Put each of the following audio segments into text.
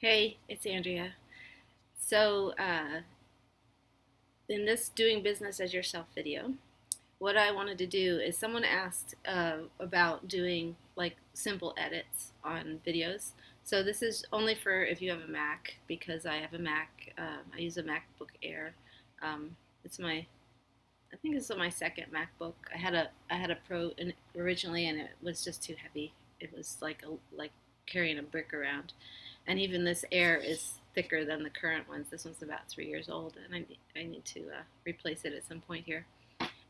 Hey, it's Andrea. So, in this doing business as yourself video, what I wanted to do is someone asked about doing like simple edits on videos. So this is only for if you have a Mac because I have a Mac. I use a MacBook Air. It's my I think it's my second MacBook. I had a Pro originally, and it was just too heavy. It was like carrying a brick around, and even this Air is thicker than the current ones. This one's about 3 years old, and I need to replace it at some point here.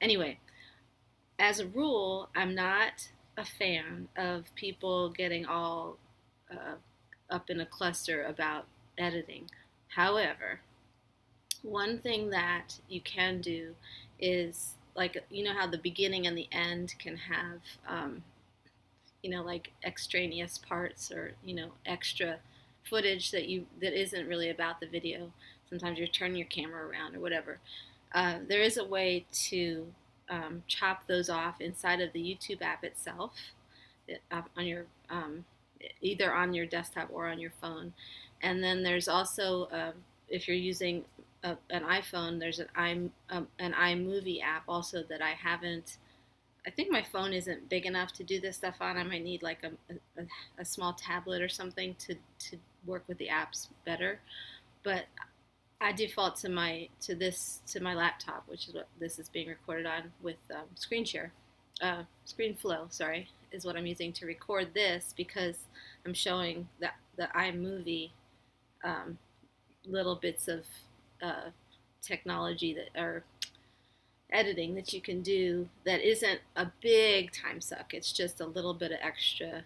Anyway, as a rule, I'm not a fan of people getting all uh, up in a cluster about editing. However, one thing that you can do is like how the beginning and the end can have like extraneous parts or extra footage that isn't really about the video. Sometimes you turn your camera around or whatever. There is a way to chop those off inside of the YouTube app itself, on your either on your desktop or on your phone. And then there's also if you're using an iPhone, there's an iMovie app also that I haven't. I think my phone isn't big enough to do this stuff on. I might need like a small tablet or something to work with the apps better. But I default to my laptop, which is what this is being recorded on with ScreenFlow. Sorry, is what I'm using to record this because I'm showing the iMovie um, little bits of uh, technology that are editing that you can do that isn't a big time suck. It's just a little bit of extra,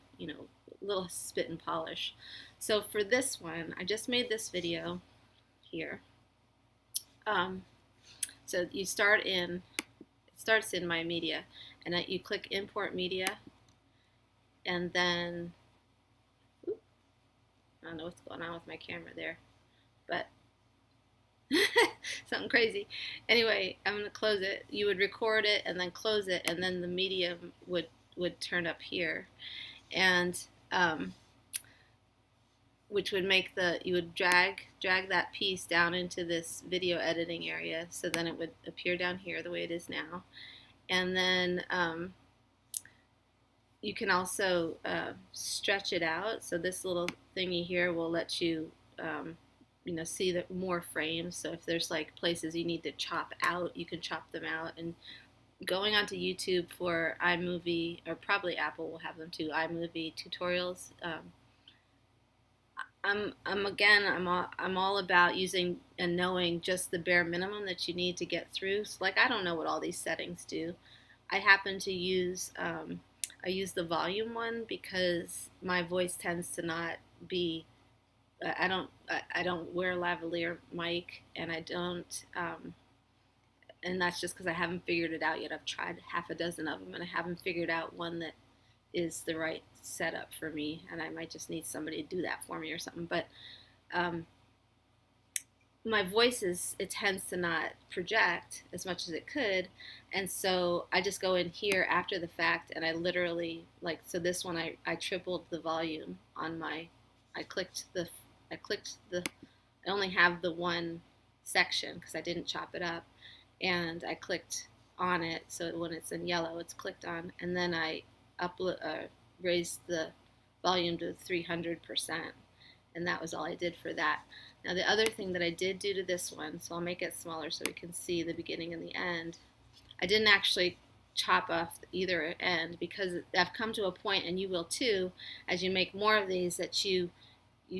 little spit and polish. So for this one, I just made this video here. Um, so it starts in my media, and you click import media, and then, I don't know what's going on with my camera there, but something crazy. Anyway, I'm going to close it. You would record it and then close it, and then the medium would turn up here, and which would make you would drag that piece down into this video editing area, so then it would appear down here the way it is now. And then you can also stretch it out. So this little thingy here will let you see the more frames. So if there's like places you need to chop out, you can chop them out. And going onto YouTube for iMovie, or probably Apple will have them too, iMovie tutorials. I'm all about using and knowing just the bare minimum that you need to get through. So like I don't know what all these settings do. I happen to use I use the volume one because my voice tends to not be. I don't wear a lavalier mic, and I don't. And that's just because I haven't figured it out yet. I've tried half a dozen of them, and I haven't figured out one that is the right setup for me, and I might just need somebody to do that for me or something. But my voice it tends to not project as much as it could, and so I just go in here after the fact, and I literally so this one I tripled the volume on my. I clicked the I only have the one section because I didn't chop it up, and I clicked on it, so when it's in yellow it's clicked on, and then I raised the volume to 300%, and that was all I did for that. Now the other thing that I did do to this one, so I'll make it smaller so we can see the beginning and the end, I didn't actually chop off either end because I've come to a point, and you will too, as you make more of these, that you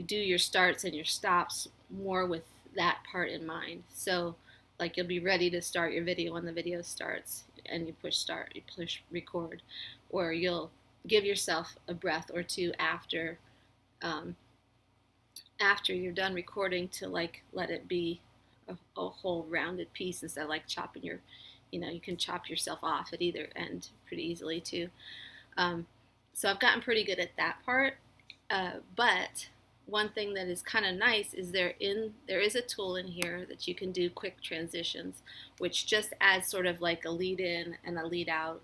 do your starts and your stops more with that part in mind. So like you'll be ready to start your video when the video starts, and you push start, you push record, or you'll give yourself a breath or two after you're done recording to like let it be a whole rounded piece instead of like chopping you can chop yourself off at either end pretty easily too. So I've gotten pretty good at that part, but one thing that is kind of nice is there is a tool in here that you can do quick transitions, which just adds sort of like a lead in and a lead out,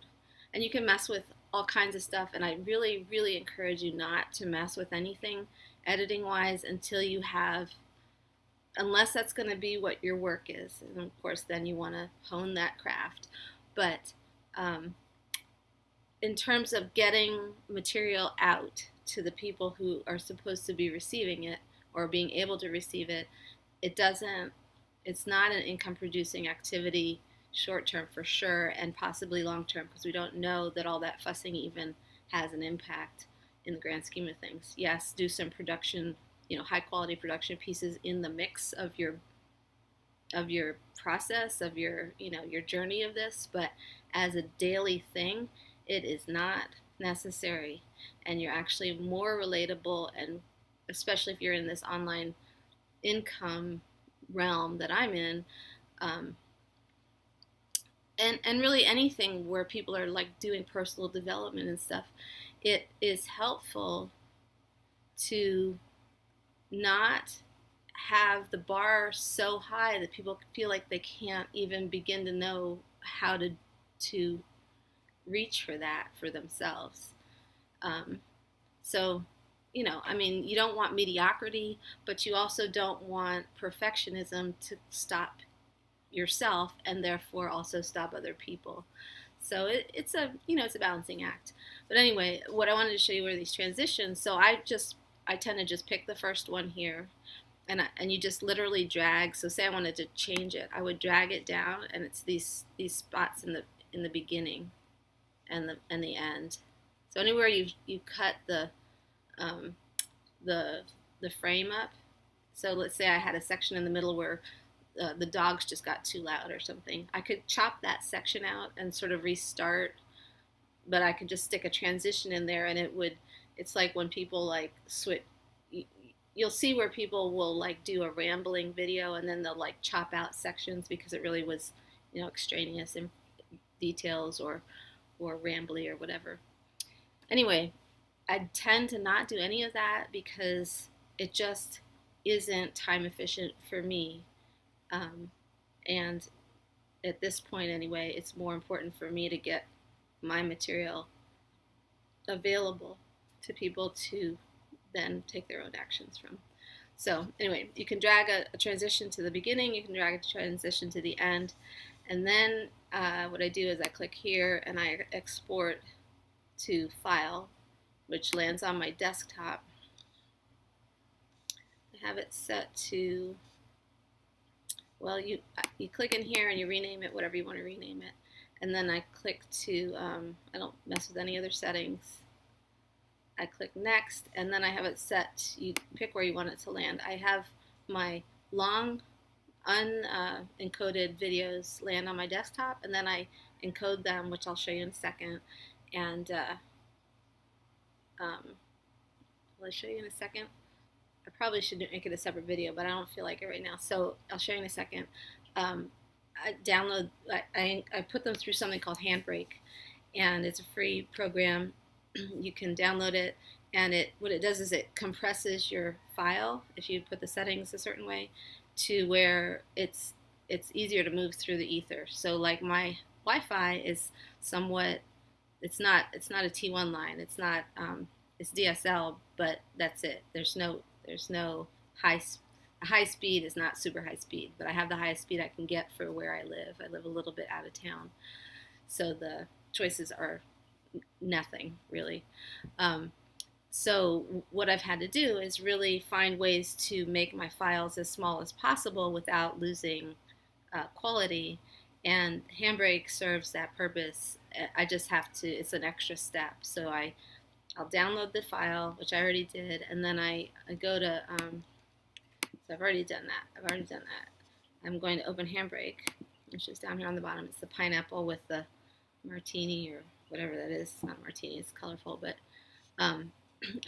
and you can mess with all kinds of stuff. And I really, really encourage you not to mess with anything editing wise, until you have, unless that's going to be what your work is. And of course, then you want to hone that craft. But um, in terms of getting material out to the people who are supposed to be receiving it or being able to receive it, it doesn't, it's not an income producing activity short term for sure, and possibly long term, because we don't know that all that fussing even has an impact in the grand scheme of things. Yes, do some production, high quality production pieces in the mix of your process, of your journey of this, but as a daily thing, it is not necessary. And you're actually more relatable, and especially if you're in this online income realm that I'm in, um, and really anything where people are like doing personal development and stuff, it is helpful to not have the bar so high that people feel like they can't even begin to know how to reach for that for themselves. Um, so, I mean, you don't want mediocrity, but you also don't want perfectionism to stop yourself and therefore also stop other people. So it's a balancing act. But anyway, what I wanted to show you were these transitions. So I tend to just pick the first one here, and you just literally drag. So say I wanted to change it, I would drag it down, and it's these spots in the beginning and the end. So anywhere you cut um, the frame up. So let's say I had a section in the middle where the dogs just got too loud or something. I could chop that section out and sort of restart, but I could just stick a transition in there, and it's like when people like switch. You'll see where people will like do a rambling video and then they'll like chop out sections because it really was, extraneous in details or rambly or whatever. Anyway, I tend to not do any of that because it just isn't time efficient for me. And at this point, anyway, it's more important for me to get my material available to people to then take their own actions from. So anyway, you can drag a transition to the beginning, you can drag a transition to the end, and then what I do is I click here and I export to file, which lands on my desktop. I have it set to, well, you click in here and you rename it whatever you want to rename it, and then I click to, I don't mess with any other settings. I click next, and then I have it set, you pick where you want it to land. I have my long unencoded videos land on my desktop, and then I encode them, which I'll show you in a second. And will I show you in a second? I probably should make it a separate video, but I don't feel like it right now, so I'll show you in a second. I put them through something called Handbrake, and it's a free program. You can download it, and what it does is it compresses your file if you put the settings a certain way to where it's easier to move through the ether. So like my Wi-Fi is somewhat, it's not a T1 line, it's not it's DSL, but that's it. There's no high speed is not super high speed, but I have the highest speed I can get for where I live. I live a little bit out of town, so the choices are nothing really. So what I've had to do is really find ways to make my files as small as possible without losing quality, and Handbrake serves that purpose. I just have to, it's an extra step. So I'll download the file, which I already did, and then I go to, so I've already done that. I'm going to open Handbrake, which is down here on the bottom. It's the pineapple with the martini or whatever that is. It's not martini, it's colorful, but I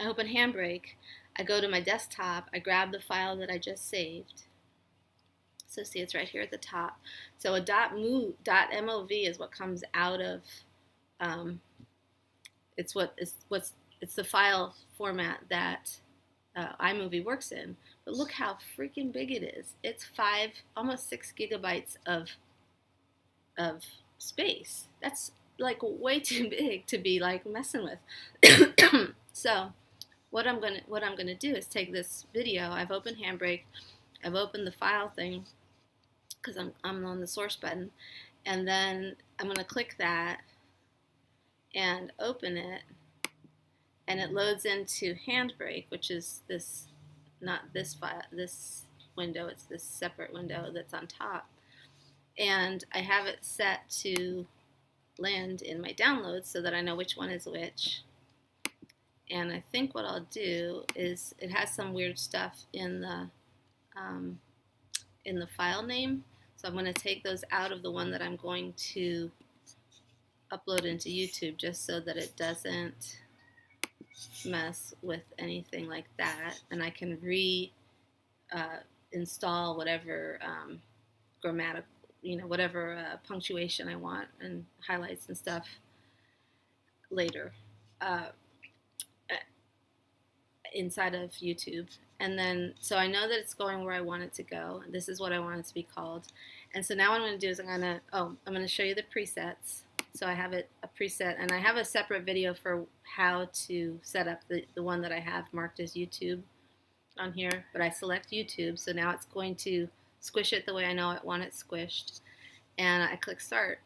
open Handbrake, I go to my desktop, I grab the file that I just saved. So see, it's right here at the top. So a .mov is what comes out of, it's the file format that iMovie works in. But look how freaking big it is. It's almost 6 gigabytes of space. That's like way too big to be like messing with. So what I'm gonna do is take this video. I've opened Handbrake, I've opened the file thing because I'm on the source button, and then I'm gonna click that and open it, and it loads into Handbrake, which is this, not this file, this window, it's this separate window that's on top. And I have it set to land in my downloads so that I know which one is which. And I think what I'll do is, it has some weird stuff in the file name, so I'm going to take those out of the one that I'm going to upload into YouTube, just so that it doesn't mess with anything like that, and I can install whatever grammatical, whatever punctuation I want and highlights and stuff later inside of YouTube. And then, so I know that it's going where I want it to go. This is what I want it to be called. And so now what I'm going to do is I'm going to show you the presets. So I have a preset, and I have a separate video for how to set up the one that I have marked as YouTube on here. But I select YouTube, so now it's going to squish it the way I know I want it squished. And I click start.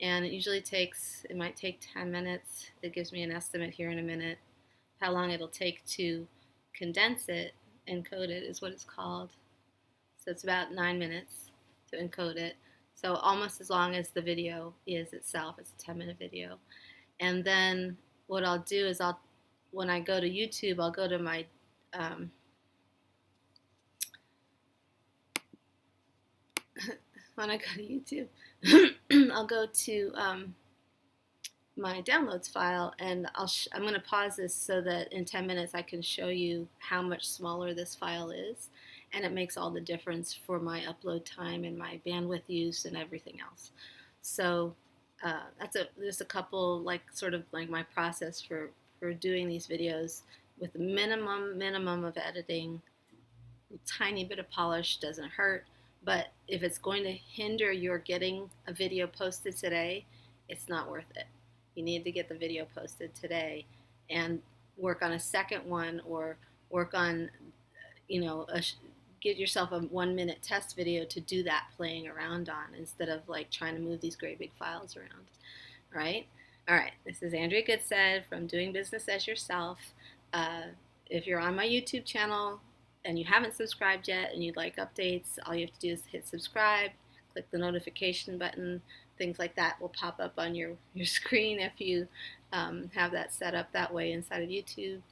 And it usually takes, it might take 10 minutes. It gives me an estimate here in a minute. How long it'll take to condense it, encode it is what it's called. So it's about 9 minutes to encode it. So almost as long as the video is itself. It's a 10-minute video. And then what I'll do is when I go to YouTube, I'll go to my when I go to YouTube, I'll go to my downloads file, and I'm going to pause this so that in 10 minutes I can show you how much smaller this file is, and it makes all the difference for my upload time and my bandwidth use and everything else. So that's just a couple, sort of like my process for doing these videos with the minimum of editing. A tiny bit of polish doesn't hurt, but if it's going to hinder your getting a video posted today, it's not worth it. You need to get the video posted today and work on a second one, or work on, get yourself a 1-minute test video to do that playing around on, instead of trying to move these great big files around. All right? All right, this is Andrea Goodsaid from Doing Business as Yourself. If you're on my YouTube channel and you haven't subscribed yet and you'd like updates, all you have to do is hit subscribe, click the notification button. Things like that will pop up on your screen if you have that set up that way inside of YouTube.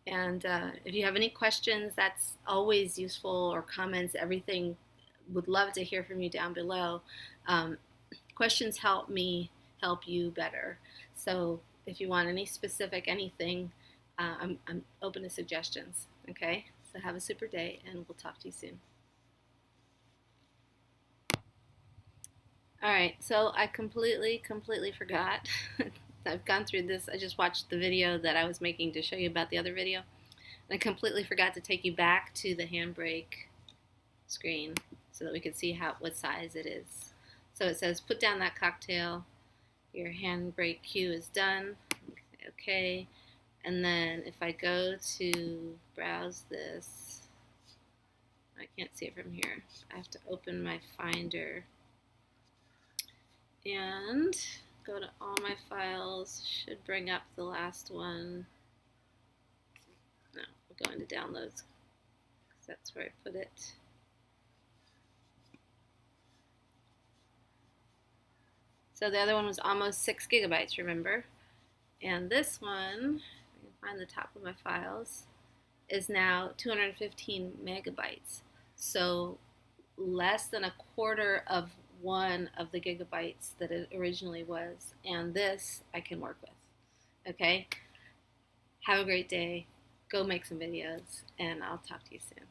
And if you have any questions, that's always useful, or comments, everything, would love to hear from you down below. Questions help me help you better. So if you want any specific anything, I'm open to suggestions. Okay? So have a super day, and we'll talk to you soon. Alright, so I completely forgot. I've gone through this. I just watched the video that I was making to show you about the other video. And I completely forgot to take you back to the Handbrake screen so that we could see what size it is. So it says, put down that cocktail. Your Handbrake cue is done. Okay. And then if I go to browse this, I can't see it from here. I have to open my Finder and go to all my files. Should bring up the last one. No, we'll go into downloads because that's where I put it. So the other one was almost 6 gigabytes, remember? And this one, I can find the top of my files, is now 215 megabytes. So less than a quarter of one of the gigabytes that it originally was, and this I can work with. Okay? Have a great day. Go make some videos, and I'll talk to you soon.